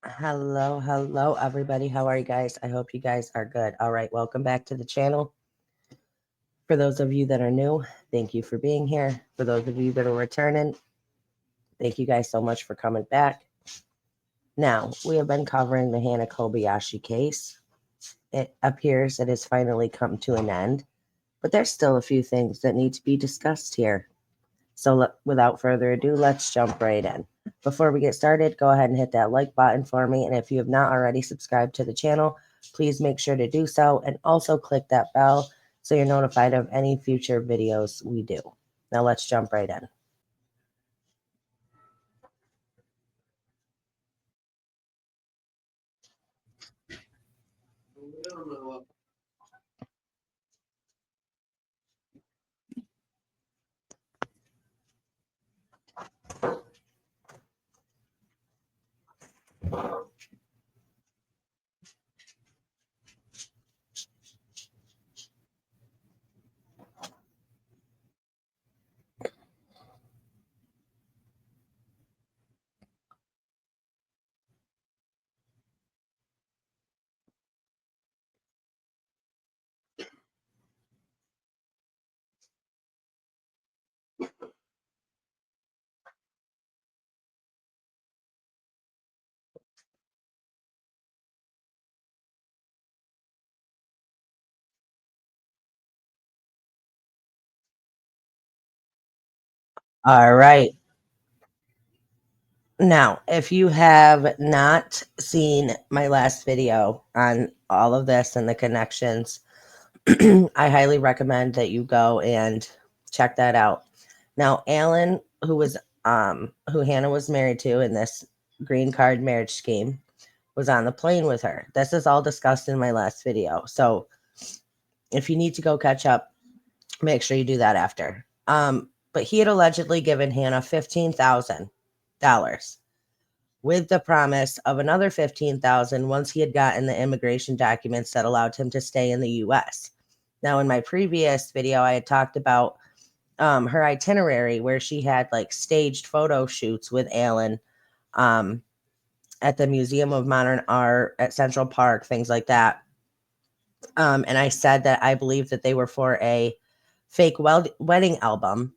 Hello, everybody. How are you guys? I hope you guys are good. All right, welcome back to the channel. For those of you that are new, thank you for being here. For those of you that are returning, thank you guys so much for coming back. Now, we have been covering the Hannah Kobayashi case. It appears it has finally come to an end, but there's still a few things that need to be discussed here. So, without further ado, let's jump right in. Before we get started, go ahead and hit that like button for me. And if you have not already subscribed to the channel, please make sure to do so. And also click that bell so you're notified of any future videos we do. Now, let's jump right in. All right. Now, if you have not seen my last video on all of this and the connections, I highly recommend that you go and check that out. Now, Alan, who Hannah was married to in this green card marriage scheme, was on the plane with her. This is all discussed in my last video. So if you need to go catch up, make sure you do that after. But he had allegedly given Hannah $15,000 with the promise of another 15,000 once he had gotten the immigration documents that allowed him to stay in the US. Now, in my previous video, I had talked about her itinerary where she had like staged photo shoots with Alan um, at the Museum of Modern Art at Central Park, things like that. And I said that I believe that they were for a fake wedding album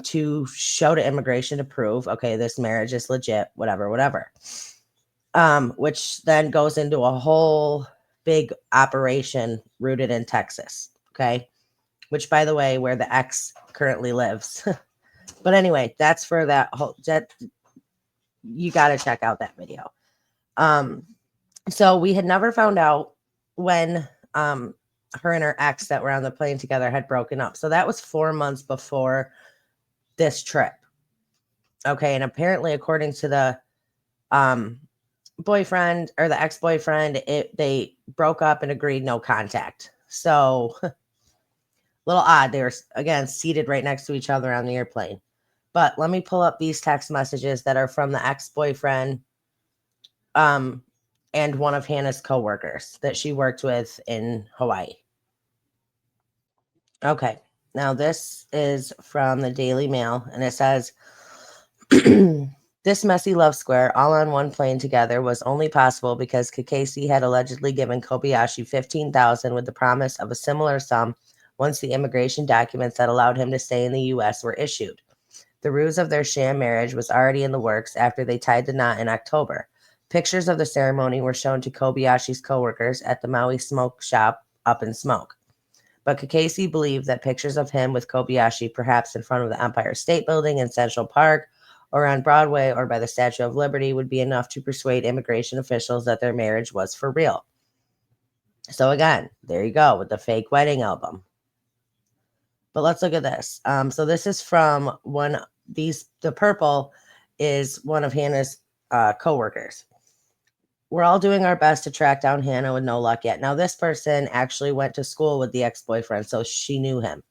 to show to immigration to prove, okay, this marriage is legit, whatever. Which then goes into a whole big operation rooted in Texas. Okay. Which, by the way, where the ex currently lives. But anyway, that's for that you got to check out that video. Um, so we had never found out when her and her ex that were on the plane together had broken up. So that was 4 months before this trip. Okay, and apparently, according to the um, boyfriend or the ex-boyfriend, they broke up and agreed no contact. So little odd. They were again seated right next to each other on the airplane. But let me pull up these text messages that are from the ex-boyfriend um, and one of Hannah's coworkers that she worked with in Hawaii. Okay. Now this is from the Daily Mail, and it says this messy love square all on one plane together was only possible because Kakesi had allegedly given Kobayashi 15,000 with the promise of a similar sum once the immigration documents that allowed him to stay in the US were issued. The ruse of their sham marriage was already in the works after they tied the knot in October. Pictures of the ceremony were shown to Kobayashi's coworkers at the Maui smoke shop Up in Smoke. But Kakesi believed that pictures of him with Kobayashi, perhaps in front of the Empire State Building in Central Park, or on Broadway, or by the Statue of Liberty, would be enough to persuade immigration officials that their marriage was for real. So again, there you go with the fake wedding album. But let's look at this. So this is from the purple is one of Hannah's coworkers. We're all doing our best to track down Hannah with no luck yet. Now, this person actually went to school with the ex-boyfriend, so she knew him.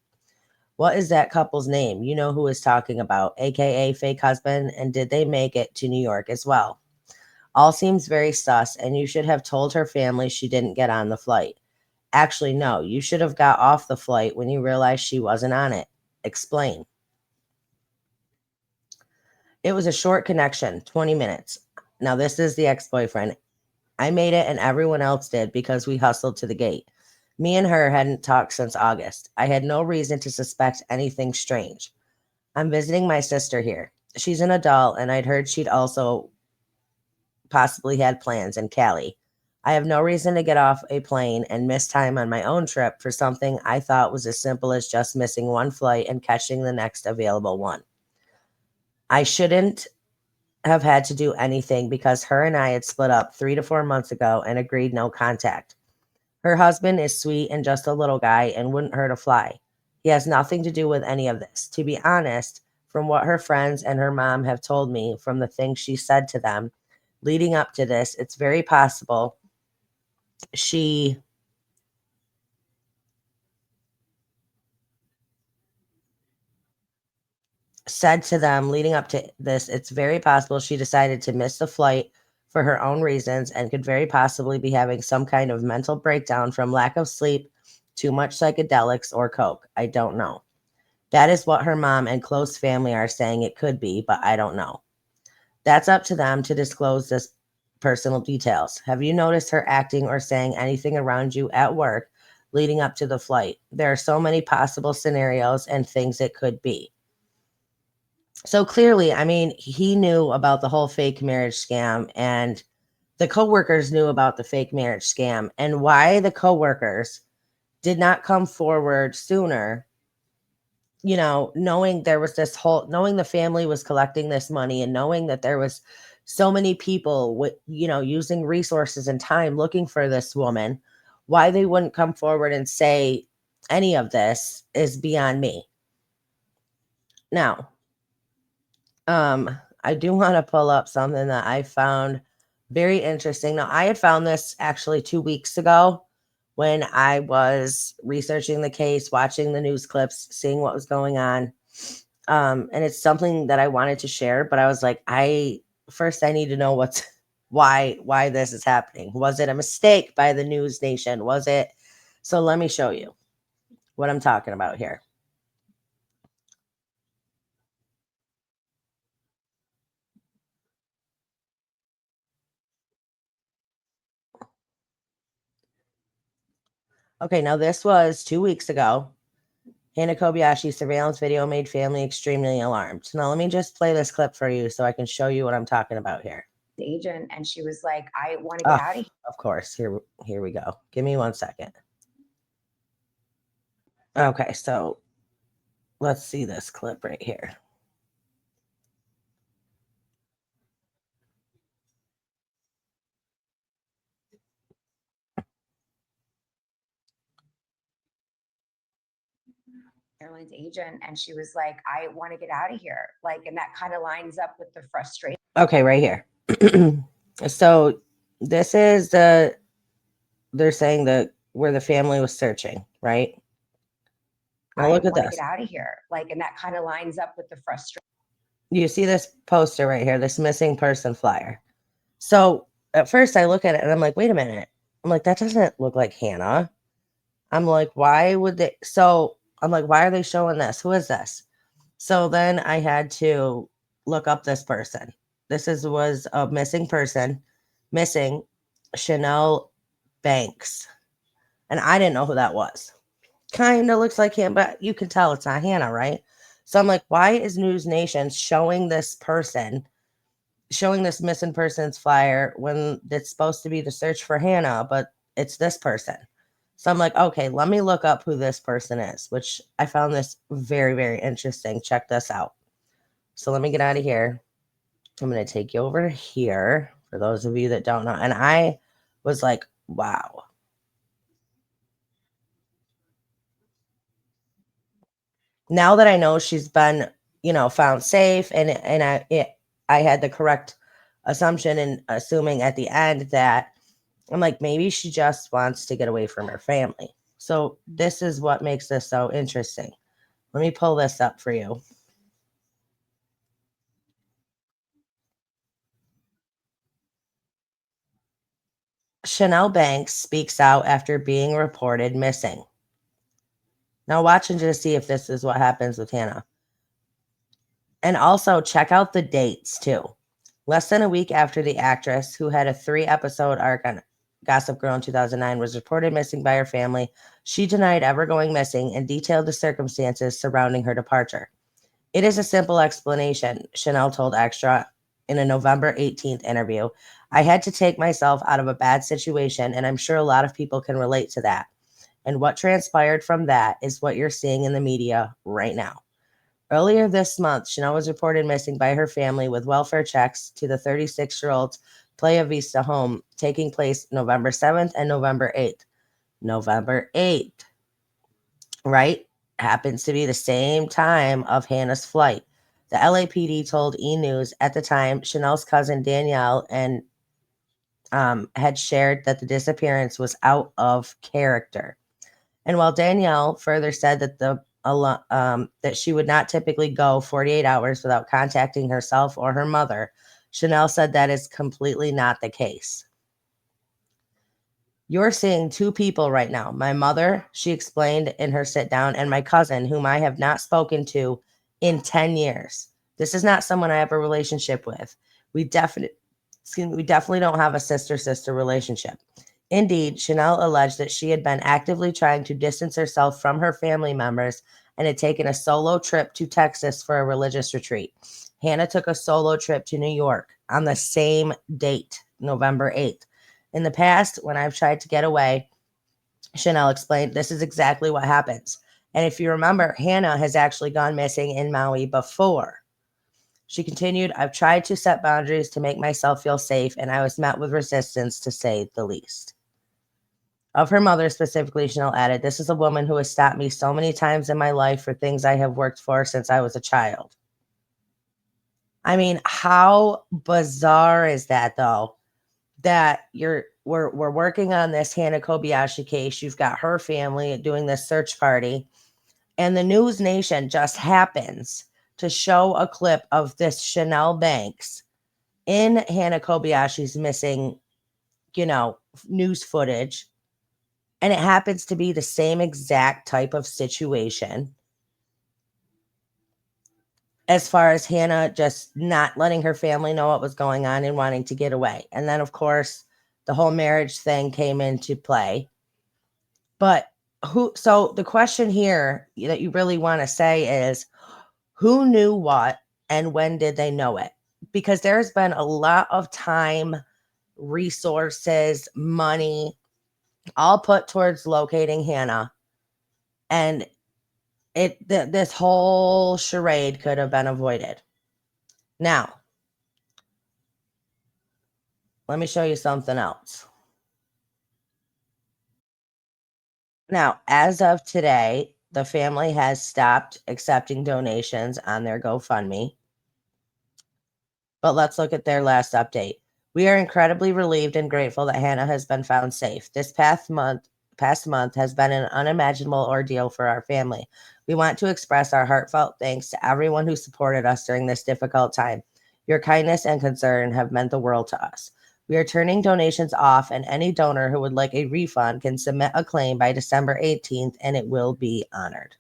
What is that couple's name? You know who is talking about, aka fake husband, and did they make it to New York as well? All seems very sus, and you should have told her family she didn't get on the flight. Actually, no, you should have got off the flight when you realized she wasn't on it. Explain. It was a short connection, 20 minutes. Now, this is the ex boyfriend. I made it and everyone else did because we hustled to the gate. Me and her hadn't talked since August. I had no reason to suspect anything strange. I'm visiting my sister here. She's an adult, and I'd heard she'd also possibly had plans in Cali. I have no reason to get off a plane and miss time on my own trip for something I thought was as simple as just missing one flight and catching the next available one. I shouldn't have had to do anything because her and I had split up 3 to 4 months ago and agreed no contact. Her husband is sweet and just a little guy and wouldn't hurt a fly. He has nothing to do with any of this. To be honest, from what her friends and her mom have told me, from the things she said to them leading up to this, it's very possible she said to them leading up to this, it's very possible she decided to miss the flight for her own reasons and could very possibly be having some kind of mental breakdown from lack of sleep, too much psychedelics, or coke. I don't know. That is what her mom and close family are saying it could be, but I don't know. That's up to them to disclose this personal details. Have you noticed her acting or saying anything around you at work leading up to the flight? There are so many possible scenarios and things it could be. So clearly, I mean, he knew about the whole fake marriage scam, and the coworkers knew about the fake marriage scam, and why the coworkers did not come forward sooner, knowing there was this whole, knowing the family was collecting this money and knowing that there was so many people with, using resources and time looking for this woman, why they wouldn't come forward and say any of this is beyond me. Now, I do want to pull up something that I found very interesting. Now, I had found this actually 2 weeks ago when I was researching the case, watching the news clips, seeing what was going on. And it's something that I wanted to share, but I was like, I need to know why this is happening. Was it a mistake by the news nation? Was it? So let me show you what I'm talking about here. Okay, now this was 2 weeks ago. Hannah Kobayashi surveillance video made family extremely alarmed. Now let me just play this clip for you so I can show you what I'm talking about here. Agent, and she was like, I want to get out of here. Of course. Here we go. Give me 1 second. Okay, so let's see this clip right here. Airline's agent, and she was like, I want to get out of here. Like, and that kind of lines up with the frustration. Okay, right here. So this is they're saying that where the family was searching, right? Now look at I want to this. get out of here. Like, and that kind of lines up with the frustration. You see this poster right here, this missing person flyer. So at first I look at it and I'm like, wait a minute. I'm like, that doesn't look like Hannah. I'm like, why would they? So I'm like, why are they showing this? Who is this? So then I had to look up this person. Was a missing person, missing Chanel Banks. And I didn't know who that was. Kind of looks like him, but you can tell it's not Hannah, right? So I'm like, why is News Nation showing this person, showing this missing person's flyer when it's supposed to be the search for Hannah, but it's this person? So I'm like, okay, let me look up who this person is, which I found this very, very interesting. Check this out. So let me get out of here. I'm going to take you over here for those of you that don't know. And I was like, wow. Now that I know she's been, found safe and I had the correct assumption in assuming at the end that I'm like, maybe she just wants to get away from her family. So this is what makes this so interesting. Let me pull this up for you. Chanel Banks speaks out after being reported missing. Now watch and just see if this is what happens with Hannah. And also check out the dates too. Less than a week after the actress, who had a 3 episode arc on Gossip Girl in 2009, was reported missing by her family, she denied ever going missing and detailed the circumstances surrounding her departure. It is a simple explanation, Chanel told Extra in a November 18th interview. I had to take myself out of a bad situation, and I'm sure a lot of people can relate to that. And what transpired from that is what you're seeing in the media right now. Earlier this month, Chanel was reported missing by her family with welfare checks to the 36-year-old's Playa Vista home taking place November 7th and November 8th. November 8th, right? Happens to be the same time of Hannah's flight. The LAPD told E! News at the time Chanel's cousin Danielle and had shared that the disappearance was out of character. And while Danielle further said that that she would not typically go 48 hours without contacting herself or her mother, Chanel said that is completely not the case. You're seeing two people right now. My mother, she explained in her sit down, and my cousin, whom I have not spoken to in 10 years. This is not someone I have a relationship with. We definitely, we definitely don't have a sister-sister relationship. Indeed, Chanel alleged that she had been actively trying to distance herself from her family members and had taken a solo trip to Texas for a religious retreat. Hannah took a solo trip to New York on the same date, November 8th. In the past, when I've tried to get away, Chanel explained, this is exactly what happens. And if you remember, Hannah has actually gone missing in Maui before. She continued, I've tried to set boundaries to make myself feel safe, and I was met with resistance, to say the least. Of her mother specifically, Chanel added, this is a woman who has stopped me so many times in my life for things I have worked for since I was a child. I mean, how bizarre is that, though? That we're working on this Hannah Kobayashi case. You've got her family doing this search party, and the News Nation just happens to show a clip of this Chanel Banks in Hannah Kobayashi's missing, news footage. And it happens to be the same exact type of situation as far as Hannah just not letting her family know what was going on and wanting to get away. And then, of course, the whole marriage thing came into play. But so the question here that you really want to say is, who knew what and when did they know it? Because there's been a lot of time, resources, money, all put towards locating Hannah. And this whole charade could have been avoided. Now, let me show you something else. Now, as of today, the family has stopped accepting donations on their GoFundMe. But let's look at their last update. We are incredibly relieved and grateful that Hannah has been found safe. This past month has been an unimaginable ordeal for our family. We want to express our heartfelt thanks to everyone who supported us during this difficult time. Your kindness and concern have meant the world to us. We are turning donations off, and any donor who would like a refund can submit a claim by December 18th, and it will be honored.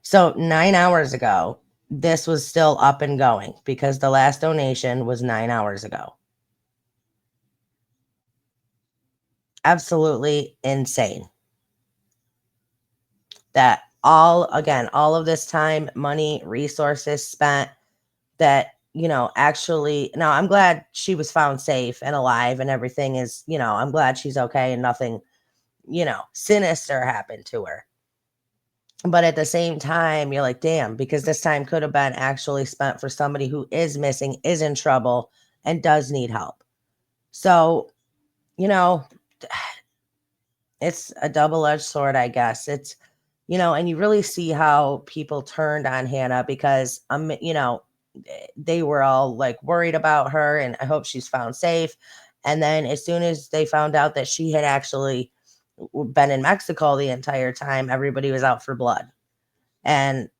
So 9 hours ago, this was still up and going because the last donation was 9 hours ago. Absolutely insane. That all of this time, money, resources spent that, actually, now I'm glad she was found safe and alive and everything is, I'm glad she's okay and nothing, sinister happened to her. But at the same time, you're like, damn, because this time could have been actually spent for somebody who is missing, is in trouble, and does need help. So, you know, it's a double-edged sword, I guess. It's, and you really see how people turned on Hannah because, they were all like worried about her and I hope she's found safe. And then as soon as they found out that she had actually been in Mexico the entire time, everybody was out for blood. And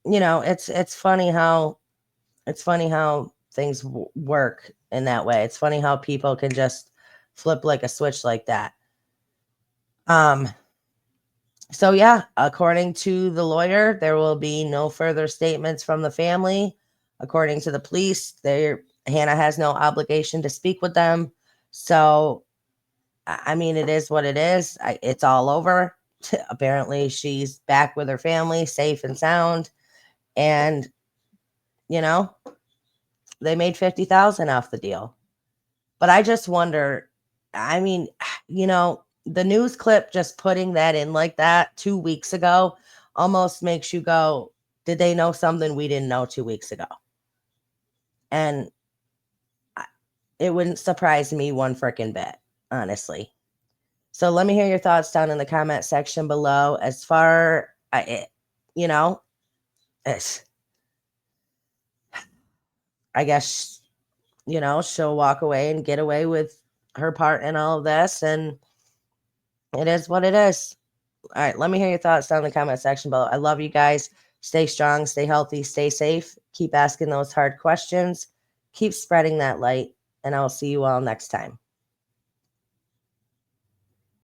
it's funny how things work in that way. It's funny how people can just flip like a switch like that. Um So yeah, according to the lawyer, there will be no further statements from the family. According to the police, Hannah has no obligation to speak with them. So I mean, it is what it is. It's all over. Apparently, she's back with her family, safe and sound, and you know they made 50,000 off the deal. But I just wonder. I mean, the news clip just putting that in like that 2 weeks ago almost makes you go, "Did they know something we didn't know 2 weeks ago?" And it wouldn't surprise me one freaking bit, honestly. So let me hear your thoughts down in the comment section below. As far, you know, it's, I guess, she'll walk away and get away with her part in all of this. And it is what it is. All right. Let me hear your thoughts down in the comment section below. I love you guys. Stay strong, stay healthy, stay safe. Keep asking those hard questions. Keep spreading that light. And I will see you all next time.